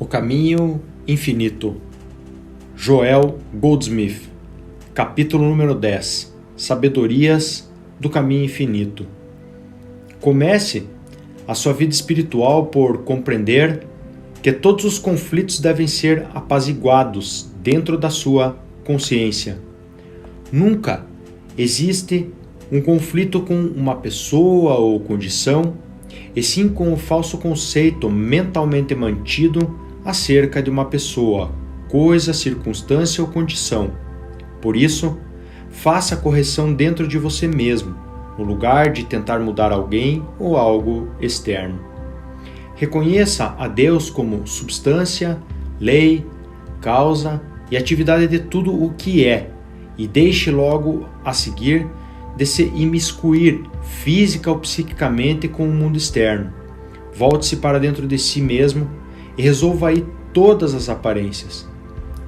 O Caminho Infinito. Joel Goldsmith. Capítulo número 10. Sabedorias do Caminho Infinito. Comece a sua vida espiritual por compreender que todos os conflitos devem ser apaziguados dentro da sua consciência. Nunca existe um conflito com uma pessoa ou condição, e sim com o falso conceito mentalmente mantido acerca de uma pessoa, coisa, circunstância ou condição. Por isso, faça a correção dentro de você mesmo, no lugar de tentar mudar alguém ou algo externo. Reconheça a Deus como substância, lei, causa e atividade de tudo o que é, e deixe logo a seguir de se imiscuir física ou psiquicamente com o mundo externo. Volte-se para dentro de si mesmo e resolva aí todas as aparências.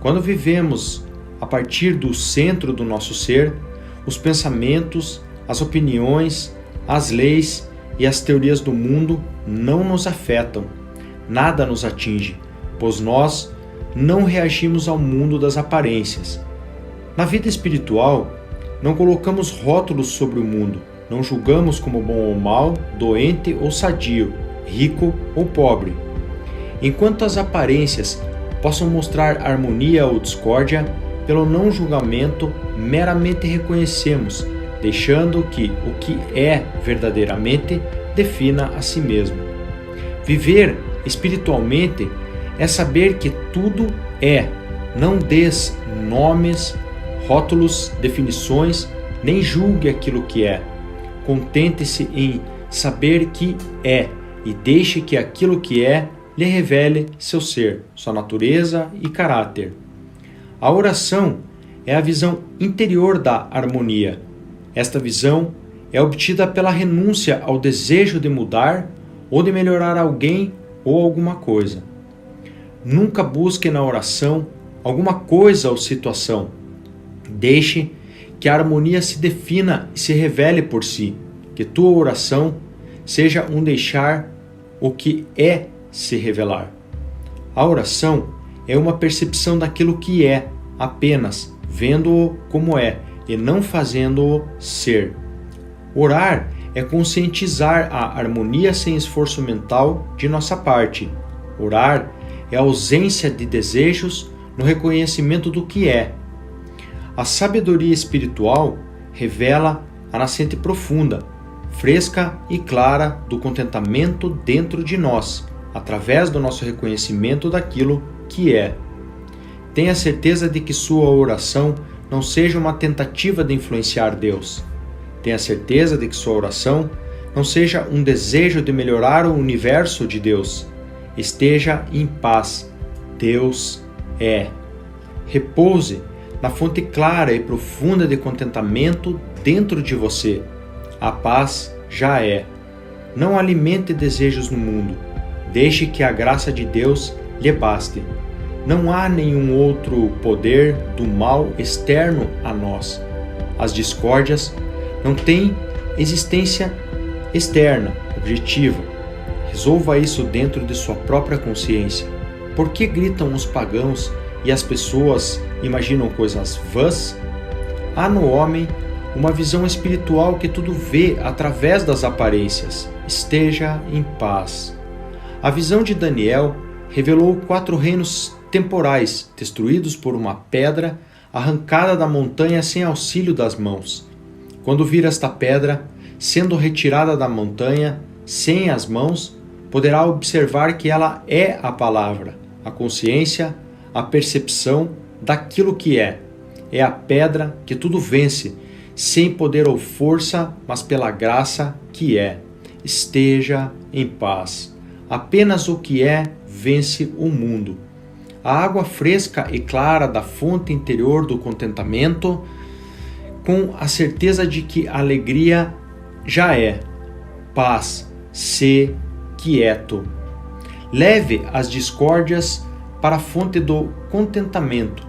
Quando vivemos a partir do centro do nosso ser, os pensamentos, as opiniões, as leis e as teorias do mundo não nos afetam, nada nos atinge, pois nós não reagimos ao mundo das aparências. Na vida espiritual, não colocamos rótulos sobre o mundo, não julgamos como bom ou mal, doente ou sadio, rico ou pobre. Enquanto as aparências possam mostrar harmonia ou discórdia, pelo não julgamento meramente reconhecemos, deixando que o que é verdadeiramente defina a si mesmo. Viver espiritualmente é saber que tudo é, não dês nomes, rótulos, definições, nem julgue aquilo que é. Contente-se em saber que é e deixe que aquilo que é lhe revele seu ser, sua natureza e caráter. A oração é a visão interior da harmonia. Esta visão é obtida pela renúncia ao desejo de mudar ou de melhorar alguém ou alguma coisa. Nunca busque na oração alguma coisa ou situação. Deixe que a harmonia se defina e se revele por si, que tua oração seja um deixar o que é se revelar. A oração é uma percepção daquilo que é, apenas vendo-o como é e não fazendo-o ser. Orar é conscientizar a harmonia sem esforço mental de nossa parte. Orar é a ausência de desejos no reconhecimento do que é. A sabedoria espiritual revela a nascente profunda, fresca e clara do contentamento dentro de nós, através do nosso reconhecimento daquilo que é. Tenha certeza de que sua oração não seja uma tentativa de influenciar Deus. Tenha certeza de que sua oração não seja um desejo de melhorar o universo de Deus. Esteja em paz. Deus é. Repouse na fonte clara e profunda de contentamento dentro de você. A paz já é. Não alimente desejos no mundo. Deixe que a graça de Deus lhe baste. Não há nenhum outro poder do mal externo a nós. As discórdias não têm existência externa, objetiva. Resolva isso dentro de sua própria consciência. Por que gritam os pagãos e as pessoas imaginam coisas vãs? Há no homem uma visão espiritual que tudo vê através das aparências. Esteja em paz. A visão de Daniel revelou 4 reinos temporais, destruídos por uma pedra arrancada da montanha sem auxílio das mãos. Quando vir esta pedra sendo retirada da montanha sem as mãos, poderá observar que ela é a palavra, a consciência, a percepção daquilo que é. É a pedra que tudo vence, sem poder ou força, mas pela graça que é. Esteja em paz. Apenas o que é vence o mundo. A água fresca e clara da fonte interior do contentamento, com a certeza de que a alegria já é. Paz, se quieto. Leve as discórdias para a fonte do contentamento.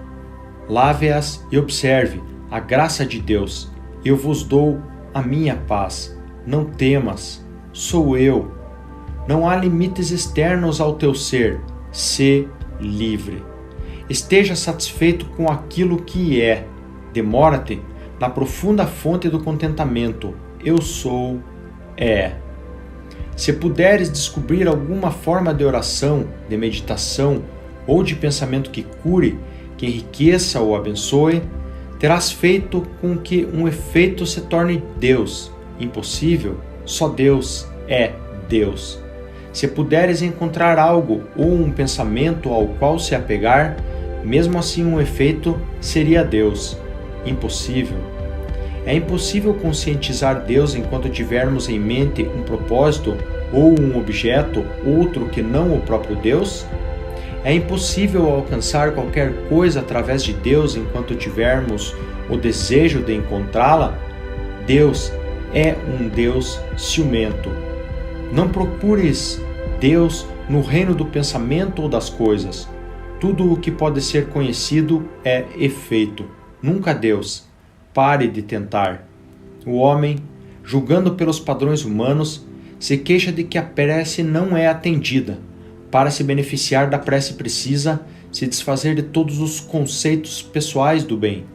Lave-as e observe a graça de Deus. Eu vos dou a minha paz. Não temas, sou eu. Não há limites externos ao teu ser. Sê livre. Esteja satisfeito com aquilo que é. Demora-te na profunda fonte do contentamento. Eu sou, Se puderes descobrir alguma forma de oração, de meditação ou de pensamento que cure, que enriqueça ou abençoe, terás feito com que um efeito se torne Deus. Impossível, só Deus é Deus. Se puderes encontrar algo ou um pensamento ao qual se apegar, mesmo assim um efeito seria Deus. Impossível. É impossível conscientizar Deus enquanto tivermos em mente um propósito ou um objeto outro que não o próprio Deus? É impossível alcançar qualquer coisa através de Deus enquanto tivermos o desejo de encontrá-la? Deus é um Deus ciumento. Não procures Deus no reino do pensamento ou das coisas. Tudo o que pode ser conhecido é efeito, nunca Deus. Pare de tentar. O homem, julgando pelos padrões humanos, se queixa de que a prece não é atendida. Para se beneficiar da prece precisa se desfazer de todos os conceitos pessoais do bem.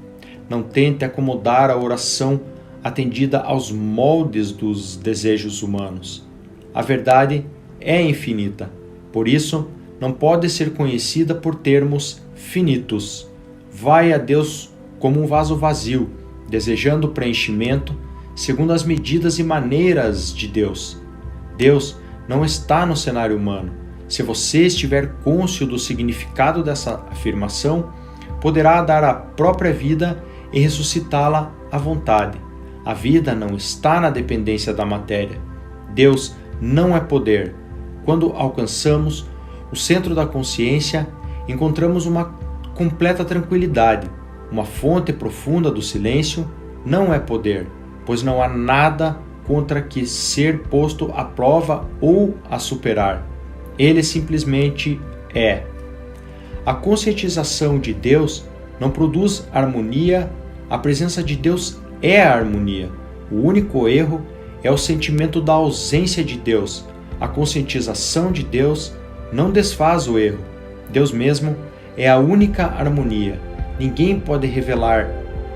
Não tente acomodar a oração atendida aos moldes dos desejos humanos. A verdade é infinita, por isso não pode ser conhecida por termos finitos. Vai a Deus como um vaso vazio, desejando preenchimento segundo as medidas e maneiras de Deus. Deus não está no cenário humano. Se você estiver cônscio do significado dessa afirmação, poderá dar a própria vida e ressuscitá-la à vontade. A vida não está na dependência da matéria. Deus não é poder. Quando alcançamos o centro da consciência, encontramos uma completa tranquilidade. Uma fonte profunda do silêncio não é poder, pois não há nada contra que ser posto à prova ou a superar. Ele simplesmente é. A conscientização de Deus não produz harmonia, a presença de Deus é a harmonia. O único erro é o sentimento da ausência de Deus. A conscientização de Deus não desfaz o erro. Deus mesmo é a única harmonia. Ninguém pode revelar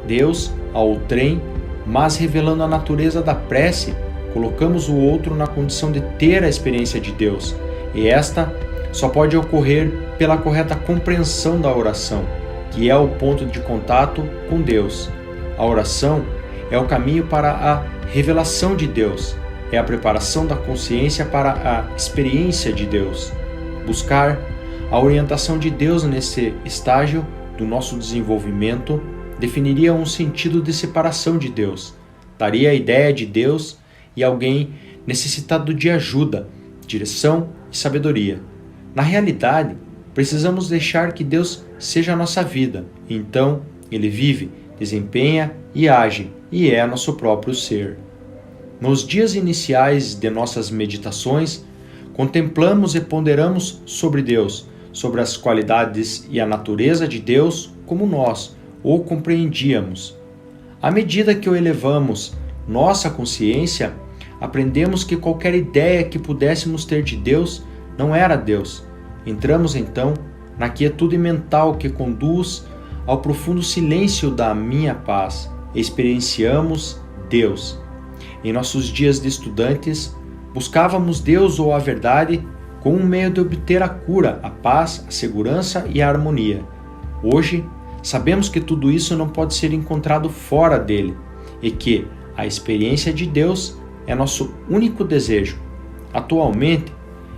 Deus a outrem, mas revelando a natureza da prece, colocamos o outro na condição de ter a experiência de Deus. E esta só pode ocorrer pela correta compreensão da oração, que é o ponto de contato com Deus. A oração é o caminho para a revelação de Deus, é a preparação da consciência para a experiência de Deus. Buscar a orientação de Deus nesse estágio do nosso desenvolvimento definiria um sentido de separação de Deus, daria a ideia de Deus e alguém necessitado de ajuda, direção e sabedoria. Na realidade, precisamos deixar que Deus seja a nossa vida, então Ele vive, desempenha e age, e é nosso próprio ser. Nos dias iniciais de nossas meditações, contemplamos e ponderamos sobre Deus, sobre as qualidades e a natureza de Deus como nós o compreendíamos. À medida que o elevamos nossa consciência, aprendemos que qualquer ideia que pudéssemos ter de Deus não era Deus. Entramos então na quietude mental que conduz ao profundo silêncio da minha paz. Experienciamos Deus. Em nossos dias de estudantes, buscávamos Deus ou a verdade como um meio de obter a cura, a paz, a segurança e a harmonia. Hoje, sabemos que tudo isso não pode ser encontrado fora dele e que a experiência de Deus é nosso único desejo. Atualmente,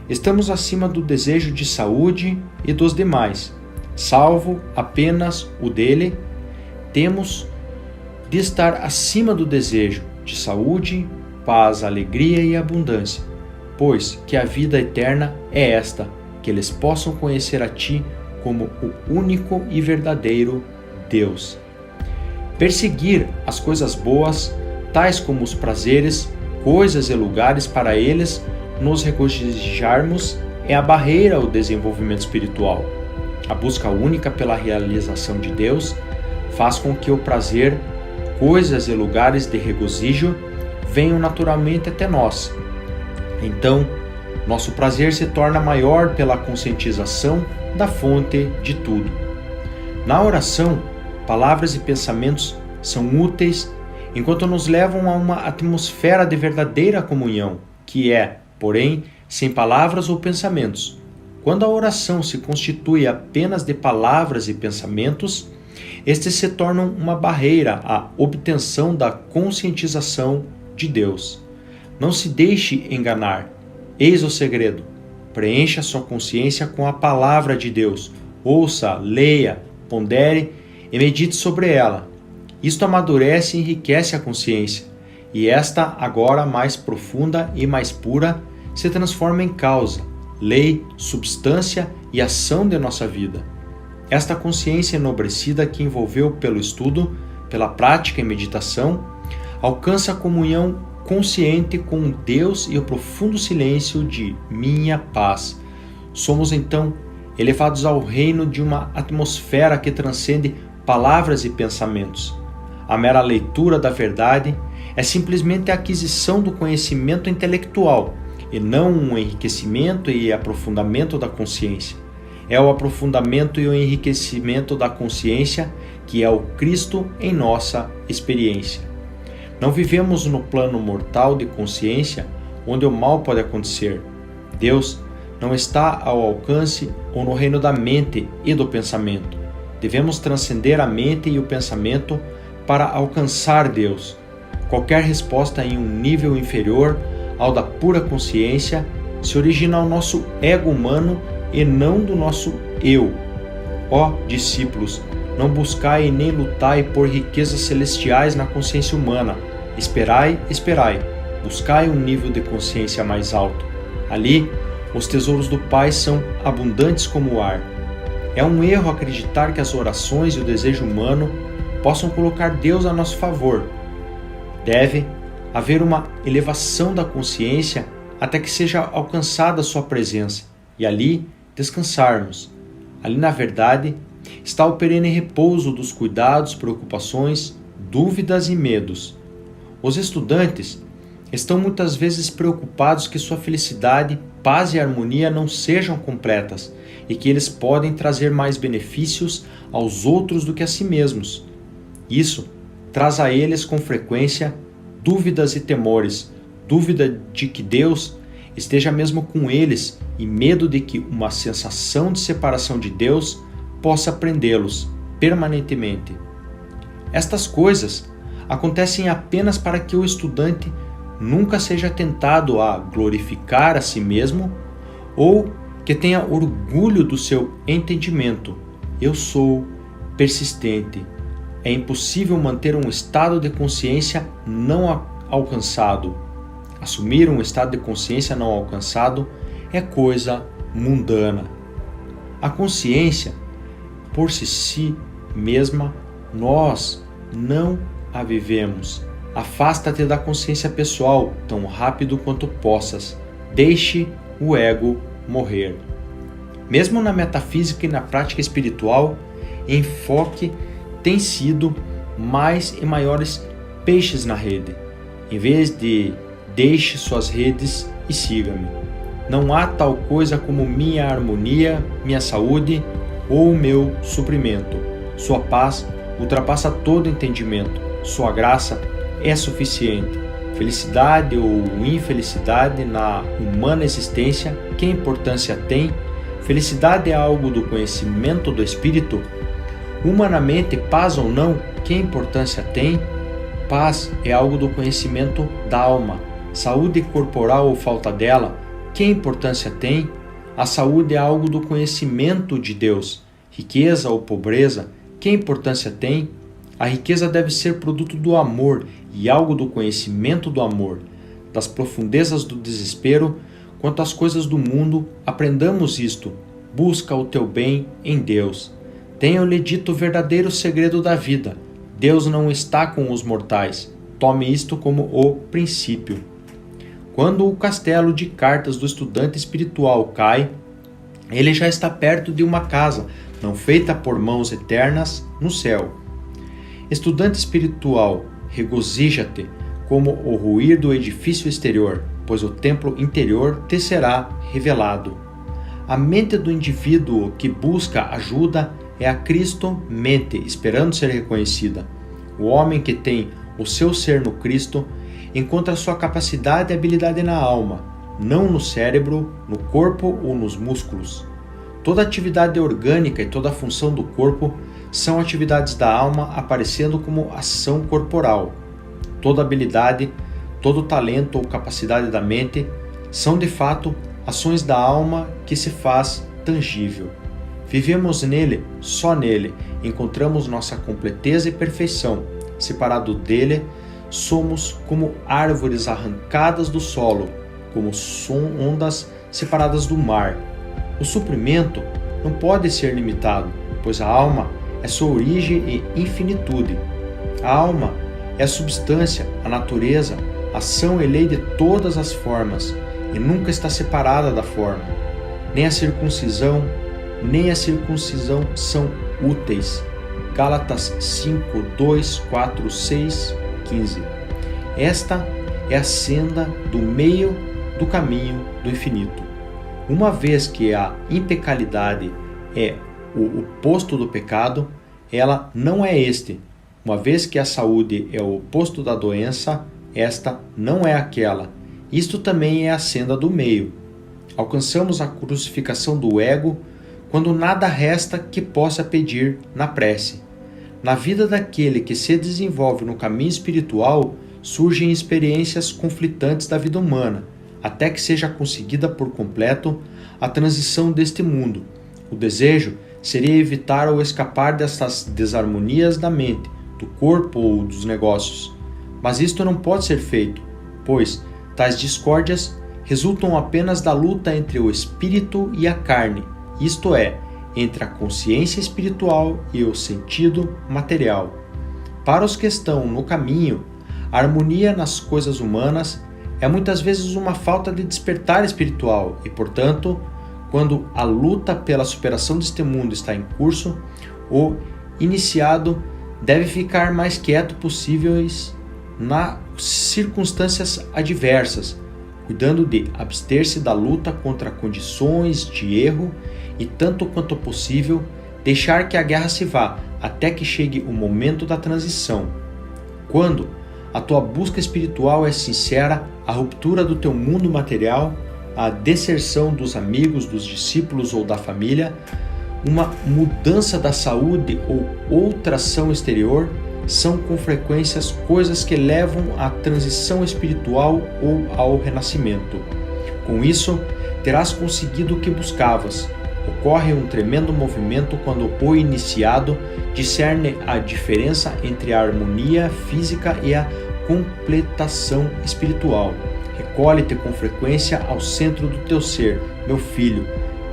estamos acima do desejo de saúde e dos demais. Salvo apenas o dele, temos de estar acima do desejo de saúde, paz, alegria e abundância, pois que a vida eterna é esta, que eles possam conhecer a Ti como o único e verdadeiro Deus. Perseguir as coisas boas, tais como os prazeres, coisas e lugares para eles nos regozijarmos, é a barreira ao desenvolvimento espiritual. A busca única pela realização de Deus faz com que o prazer, coisas e lugares de regozijo venham naturalmente até nós. Então, Nosso prazer se torna maior pela conscientização da fonte de tudo. Na oração, palavras e pensamentos são úteis enquanto nos levam a uma atmosfera de verdadeira comunhão, que é, porém, sem palavras ou pensamentos. Quando a oração se constitui apenas de palavras e pensamentos, estes se tornam uma barreira à obtenção da conscientização de Deus. Não se deixe enganar. Eis o segredo. Preencha sua consciência com a palavra de Deus. Ouça, leia, pondere e medite sobre ela. Isto amadurece e enriquece a consciência, e esta, agora mais profunda e mais pura, se transforma em causa, lei, substância e ação de nossa vida. Esta consciência enobrecida que envolveu pelo estudo, pela prática e meditação, alcança a comunhão consciente com Deus e o profundo silêncio de minha paz. Somos então elevados ao reino de uma atmosfera que transcende palavras e pensamentos. A mera leitura da verdade é simplesmente a aquisição do conhecimento intelectual e não um enriquecimento e aprofundamento da consciência. É o aprofundamento e o enriquecimento da consciência que é o Cristo em nossa experiência. Não vivemos no plano mortal de consciência onde o mal pode acontecer. Deus não está ao alcance ou no reino da mente e do pensamento. Devemos transcender a mente e o pensamento para alcançar Deus. Qualquer resposta em um nível inferior ao da pura consciência se origina ao nosso ego humano e não do nosso eu. Ó discípulos, não buscai nem lutai por riquezas celestiais na consciência humana. Esperai, esperai. Buscai um nível de consciência mais alto. Ali, os tesouros do Pai são abundantes como o ar. É um erro acreditar que as orações e o desejo humano possam colocar Deus a nosso favor. Deve haver uma elevação da consciência até que seja alcançada sua presença e ali descansarmos. Ali, na verdade, está o perene repouso dos cuidados, preocupações, dúvidas e medos. Os estudantes estão muitas vezes preocupados que sua felicidade, paz e harmonia não sejam completas e que eles podem trazer mais benefícios aos outros do que a si mesmos. Isso traz a eles com frequência dúvidas e temores, dúvida de que Deus esteja mesmo com eles e medo de que uma sensação de separação de Deus possa prendê-los permanentemente. Estas coisas acontecem apenas para que o estudante nunca seja tentado a glorificar a si mesmo ou que tenha orgulho do seu entendimento. Eu sou persistente. É impossível manter um estado de consciência não alcançado. Assumir um estado de consciência não alcançado é coisa mundana. A consciência, por si mesma, nós não a vivemos. Afasta-te da consciência pessoal tão rápido quanto possas. Deixe o ego morrer. Mesmo na metafísica e na prática espiritual, enfoque tem sido mais e maiores peixes na rede, em vez de deixe suas redes e siga-me. Não há tal coisa como minha harmonia, minha saúde ou meu suprimento. Sua paz ultrapassa todo entendimento. Sua graça é suficiente. Felicidade ou infelicidade na humana existência, que importância tem? Felicidade é algo do conhecimento do espírito? Humanamente, paz ou não, que importância tem? Paz é algo do conhecimento da alma. Saúde corporal ou falta dela, que importância tem? A saúde é algo do conhecimento de Deus. Riqueza ou pobreza, que importância tem? A riqueza deve ser produto do amor e algo do conhecimento do amor. Das profundezas do desespero, quanto às coisas do mundo, aprendamos isto. Busca o teu bem em Deus. Tenho-lhe dito o verdadeiro segredo da vida. Deus não está com os mortais. Tome isto como o princípio. Quando o castelo de cartas do estudante espiritual cai, ele já está perto de uma casa, não feita por mãos eternas, no céu. Estudante espiritual, regozija-te como o ruir do edifício exterior. pois o templo interior te será revelado. A mente do indivíduo que busca ajuda é a Cristo mente, esperando ser reconhecida. O homem que tem o seu ser no Cristo encontra sua capacidade e habilidade na alma, não no cérebro, no corpo ou nos músculos. Toda atividade orgânica e toda função do corpo são atividades da alma aparecendo como ação corporal. Toda habilidade, todo talento ou capacidade da mente são de fato ações da alma que se faz tangível. Vivemos nele, só nele, encontramos nossa completeza e perfeição. Separado dele, somos como árvores arrancadas do solo, como ondas separadas do mar. O suprimento não pode ser limitado, pois a alma é sua origem e infinitude. A alma é a substância, a natureza, ação e lei de todas as formas, e nunca está separada da forma. Nem a circuncisão, nem a circuncisão são úteis. Gálatas 5, 2, 4, 6, 15. Esta é a senda do meio do caminho do infinito. Uma vez que a impecabilidade é o oposto do pecado, ela não é este. Uma vez que a saúde é o oposto da doença, esta não é aquela. Isto também é a senda do meio. Alcançamos a crucificação do ego quando nada resta que possa pedir na prece. Na vida daquele que se desenvolve no caminho espiritual, surgem experiências conflitantes da vida humana, até que seja conseguida por completo a transição deste mundo. O desejo seria evitar ou escapar destas desarmonias da mente, do corpo ou dos negócios. Mas isto não pode ser feito, pois tais discórdias resultam apenas da luta entre o espírito e a carne, isto é, entre a consciência espiritual e o sentido material. Para os que estão no caminho, a harmonia nas coisas humanas é muitas vezes uma falta de despertar espiritual e, portanto, quando a luta pela superação deste mundo está em curso, o iniciado deve ficar mais quieto possíveis nas circunstâncias adversas, cuidando de abster-se da luta contra condições de erro e, tanto quanto possível, deixar que a guerra se vá até que chegue o momento da transição. Quando a tua busca espiritual é sincera, a ruptura do teu mundo material, a deserção dos amigos, dos discípulos ou da família, uma mudança da saúde ou outra ação exterior, são com frequência coisas que levam à transição espiritual ou ao renascimento. Com isso, terás conseguido o que buscavas. Ocorre um tremendo movimento quando o iniciado discerne a diferença entre a harmonia física e a completação espiritual. Recolhe-te com frequência ao centro do teu ser, meu filho.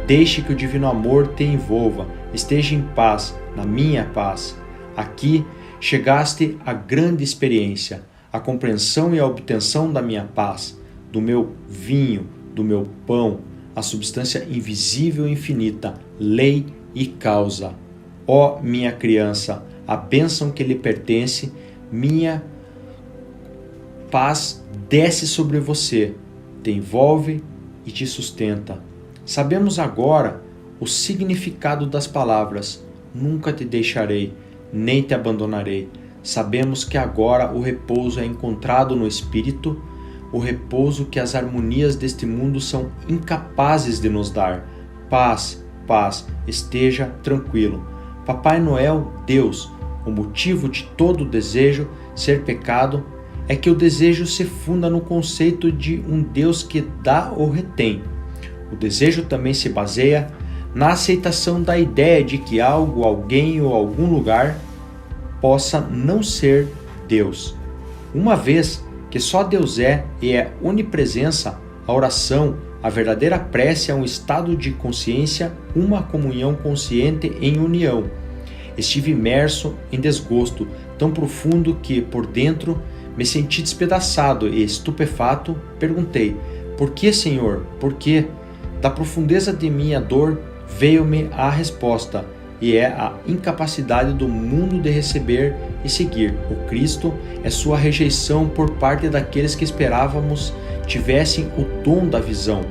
Deixe que o divino amor te envolva. Esteja em paz, na minha paz. Aqui chegaste à grande experiência, a compreensão e a obtenção da minha paz, do meu vinho, do meu pão, a substância invisível e infinita, lei e causa. Ó minha criança, a bênção que lhe pertence, minha paz desce sobre você, te envolve e te sustenta. Sabemos agora o significado das palavras: nunca te deixarei, nem te abandonarei. Sabemos que agora o repouso é encontrado no Espírito, o repouso que as harmonias deste mundo são incapazes de nos dar. Paz, paz, esteja tranquilo. Papai Noel, Deus, o motivo de todo o desejo ser pecado é que o desejo se funda no conceito de um Deus que dá ou retém. O desejo também se baseia na aceitação da ideia de que algo, alguém ou algum lugar possa não ser Deus. Uma vez que só Deus é e é onipresença, a oração, a verdadeira prece é um estado de consciência, uma comunhão consciente em união. Estive imerso em desgosto tão profundo que, por dentro, me senti despedaçado e, estupefato, perguntei: por que, Senhor? Por que? Da profundeza de minha dor veio-me a resposta: e é a incapacidade do mundo de receber e seguir o Cristo, é sua rejeição por parte daqueles que esperávamos tivessem o dom da visão,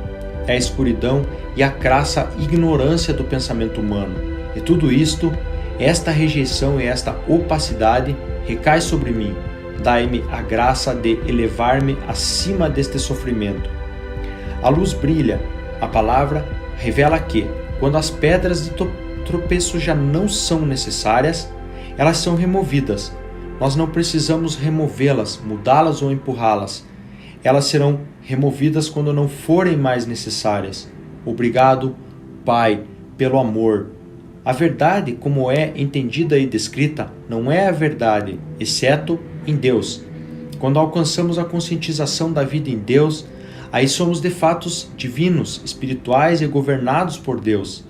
é a escuridão e a crassa ignorância do pensamento humano. E tudo isto, esta rejeição e esta opacidade recai sobre mim. Dai-me a graça de elevar-me acima deste sofrimento. A luz brilha, a palavra revela que, quando as pedras de tropeço já não são necessárias, elas são removidas. Nós não precisamos removê-las, mudá-las ou empurrá-las. Elas serão removidas quando não forem mais necessárias. Obrigado, Pai, pelo amor. A verdade, como é entendida e descrita, não é a verdade, exceto em Deus. Quando alcançamos a conscientização da vida em Deus, aí somos de fatos divinos, espirituais e governados por Deus.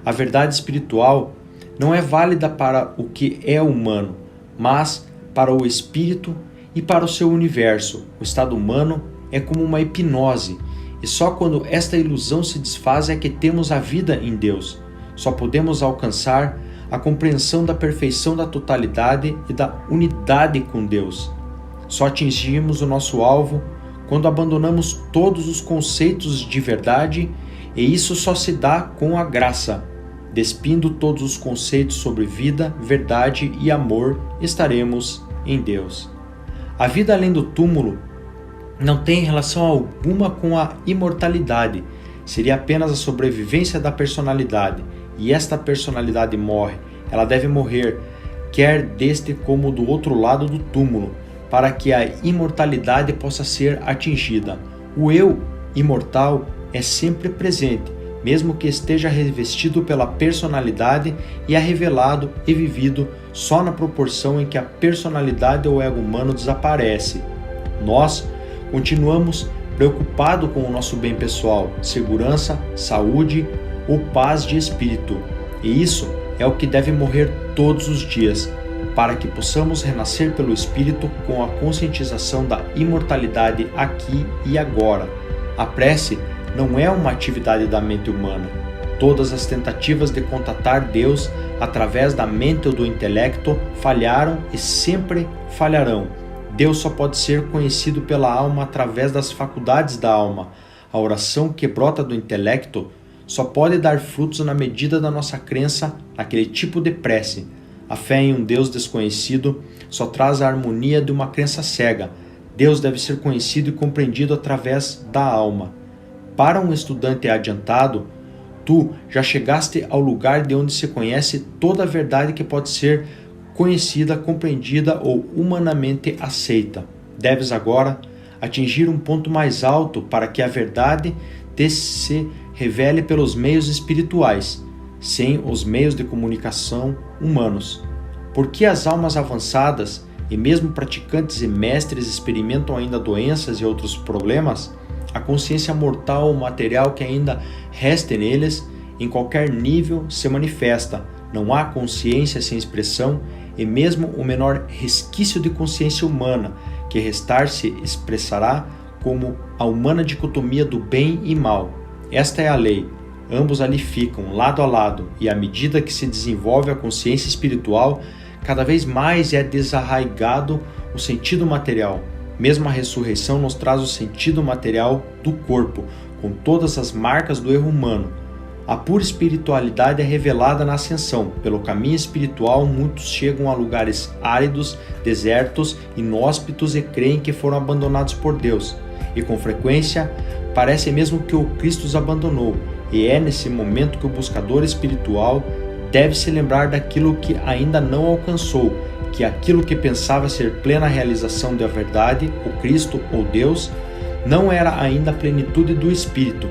A verdade espiritual não é válida para o que é humano, mas para o espírito e para o seu universo. O estado humano é como uma hipnose, e só quando esta ilusão se desfaz é que temos a vida em Deus. Só podemos alcançar a compreensão da perfeição da totalidade e da unidade com Deus. Só atingimos o nosso alvo quando abandonamos todos os conceitos de verdade, e isso só se dá com a graça. Despindo todos os conceitos sobre vida, verdade e amor, estaremos em Deus. A vida além do túmulo não tem relação alguma com a imortalidade. Seria apenas a sobrevivência da personalidade. E esta personalidade morre. Ela deve morrer, quer deste como do outro lado do túmulo, para que a imortalidade possa ser atingida. O eu imortal é sempre presente, mesmo que esteja revestido pela personalidade, e é revelado e vivido só na proporção em que a personalidade ou ego humano desaparece. Nós continuamos preocupados com o nosso bem pessoal, segurança, saúde ou paz de espírito. E isso é o que deve morrer todos os dias, para que possamos renascer pelo Espírito com a conscientização da imortalidade aqui e agora. A prece não é uma atividade da mente humana. Todas as tentativas de contatar Deus através da mente ou do intelecto falharam e sempre falharão. Deus só pode ser conhecido pela alma através das faculdades da alma. A oração que brota do intelecto só pode dar frutos na medida da nossa crença naquele tipo de prece. A fé em um Deus desconhecido só traz a harmonia de uma crença cega. Deus deve ser conhecido e compreendido através da alma. Para um estudante adiantado, tu já chegaste ao lugar de onde se conhece toda a verdade que pode ser conhecida, compreendida ou humanamente aceita. Deves agora atingir um ponto mais alto para que a verdade se revele pelos meios espirituais, sem os meios de comunicação humanos. Porque as almas avançadas e mesmo praticantes e mestres experimentam ainda doenças e outros problemas, a consciência mortal ou material que ainda resta neles, em qualquer nível, se manifesta. Não há consciência sem expressão, e mesmo o menor resquício de consciência humana que restar se expressará como a humana dicotomia do bem e mal. Esta é a lei. Ambos ali ficam, lado a lado, e à medida que se desenvolve a consciência espiritual, cada vez mais é desarraigado o sentido material. Mesmo a ressurreição nos traz o sentido material do corpo, com todas as marcas do erro humano. A pura espiritualidade é revelada na ascensão. Pelo caminho espiritual, muitos chegam a lugares áridos, desertos, inóspitos e creem que foram abandonados por Deus. E com frequência, parece mesmo que o Cristo os abandonou. E é nesse momento que o buscador espiritual deve se lembrar daquilo que ainda não alcançou, que aquilo que pensava ser plena realização da verdade, o Cristo ou Deus, não era ainda a plenitude do Espírito.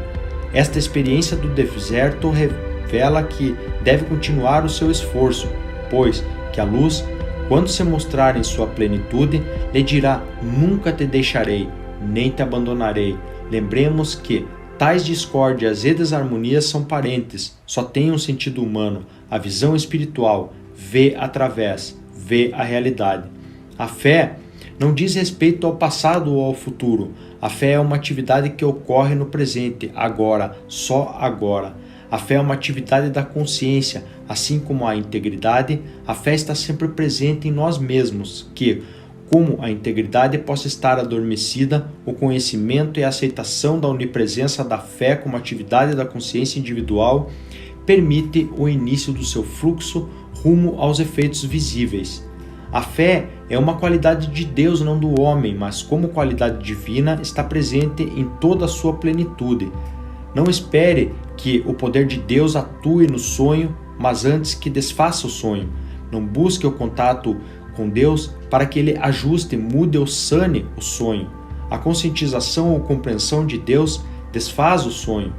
Esta experiência do deserto revela que deve continuar o seu esforço, pois que a luz, quando se mostrar em sua plenitude, lhe dirá: nunca te deixarei, nem te abandonarei. Lembremos que tais discórdias e desarmonias são parentes, só têm um sentido humano. A visão espiritual vê através, vê a realidade. A fé não diz respeito ao passado ou ao futuro. A fé é uma atividade que ocorre no presente, agora, só agora. A fé é uma atividade da consciência, assim como a integridade, a fé está sempre presente em nós mesmos, que, como a integridade possa estar adormecida, o conhecimento e a aceitação da onipresença da fé como atividade da consciência individual permite o início do seu fluxo rumo aos efeitos visíveis. A fé é uma qualidade de Deus, não do homem, mas como qualidade divina está presente em toda a sua plenitude. Não espere que o poder de Deus atue no sonho, mas antes que desfaça o sonho. Não busque o contato com Deus para que Ele ajuste, mude ou sane o sonho. A conscientização ou compreensão de Deus desfaz o sonho.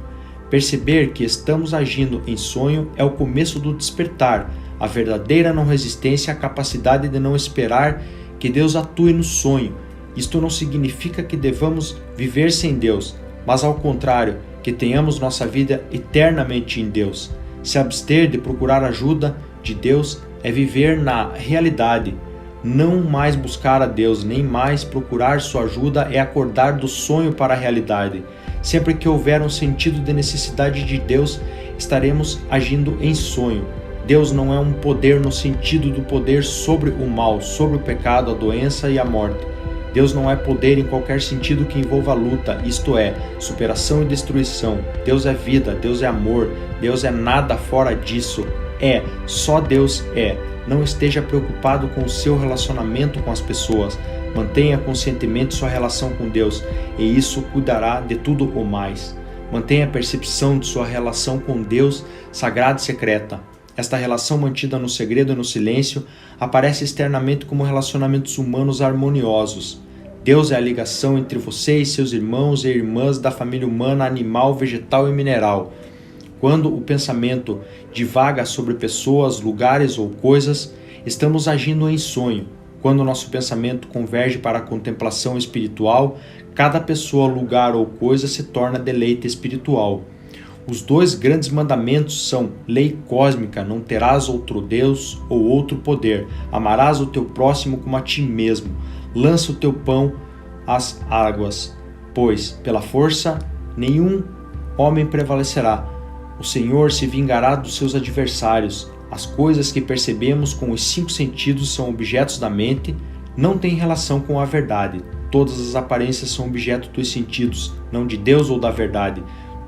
Perceber que estamos agindo em sonho é o começo do despertar, a verdadeira não resistência à capacidade de não esperar que Deus atue no sonho. Isto não significa que devamos viver sem Deus, mas ao contrário, que tenhamos nossa vida eternamente em Deus. Se abster de procurar ajuda de Deus é viver na realidade. Não mais buscar a Deus, nem mais procurar sua ajuda é acordar do sonho para a realidade. Sempre que houver um sentido de necessidade de Deus, estaremos agindo em sonho. Deus não é um poder no sentido do poder sobre o mal, sobre o pecado, a doença e a morte. Deus não é poder em qualquer sentido que envolva luta, isto é, superação e destruição. Deus é vida, Deus é amor, Deus é nada fora disso. Só Deus é. Não esteja preocupado com o seu relacionamento com as pessoas. Mantenha conscientemente sua relação com Deus, e isso cuidará de tudo o mais. Mantenha a percepção de sua relação com Deus sagrada e secreta. Esta relação mantida no segredo e no silêncio aparece externamente como relacionamentos humanos harmoniosos. Deus é a ligação entre você e seus irmãos e irmãs da família humana, animal, vegetal e mineral. Quando o pensamento divaga sobre pessoas, lugares ou coisas, estamos agindo em sonho. Quando nosso pensamento converge para a contemplação espiritual, cada pessoa, lugar ou coisa se torna deleite espiritual. Os dois grandes mandamentos são lei cósmica, não terás outro Deus ou outro poder, amarás o teu próximo como a ti mesmo, lança o teu pão às águas, pois pela força nenhum homem prevalecerá. O Senhor se vingará dos seus adversários. As coisas que percebemos com os 5 sentidos são objetos da mente, não têm relação com a verdade. Todas as aparências são objeto dos sentidos, não de Deus ou da verdade.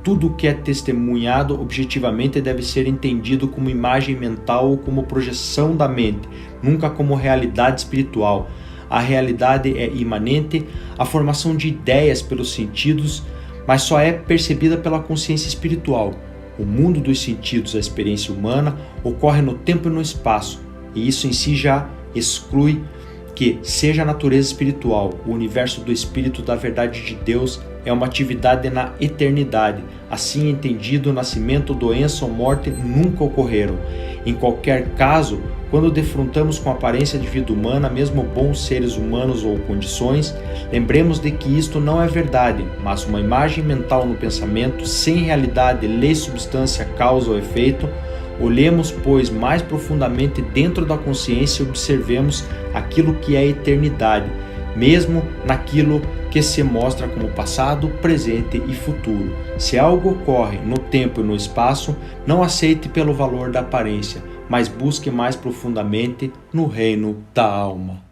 Tudo o que é testemunhado objetivamente deve ser entendido como imagem mental ou como projeção da mente, nunca como realidade espiritual. A realidade é imanente, a formação de ideias pelos sentidos, mas só é percebida pela consciência espiritual. O mundo dos sentidos, a experiência humana, ocorre no tempo e no espaço, e isso em si já exclui que seja a natureza espiritual. O universo do Espírito da verdade de Deus é uma atividade na eternidade. Assim entendido, nascimento, doença ou morte nunca ocorreram. Em qualquer caso, quando defrontamos com a aparência de vida humana, mesmo bons seres humanos ou condições, lembremos de que isto não é verdade, mas uma imagem mental no pensamento, sem realidade, lei, substância, causa ou efeito. Olhemos, pois, mais profundamente dentro da consciência e observemos aquilo que é eternidade, mesmo naquilo que se mostra como passado, presente e futuro. Se algo ocorre no tempo e no espaço, não aceite pelo valor da aparência, mas busque mais profundamente no reino da alma.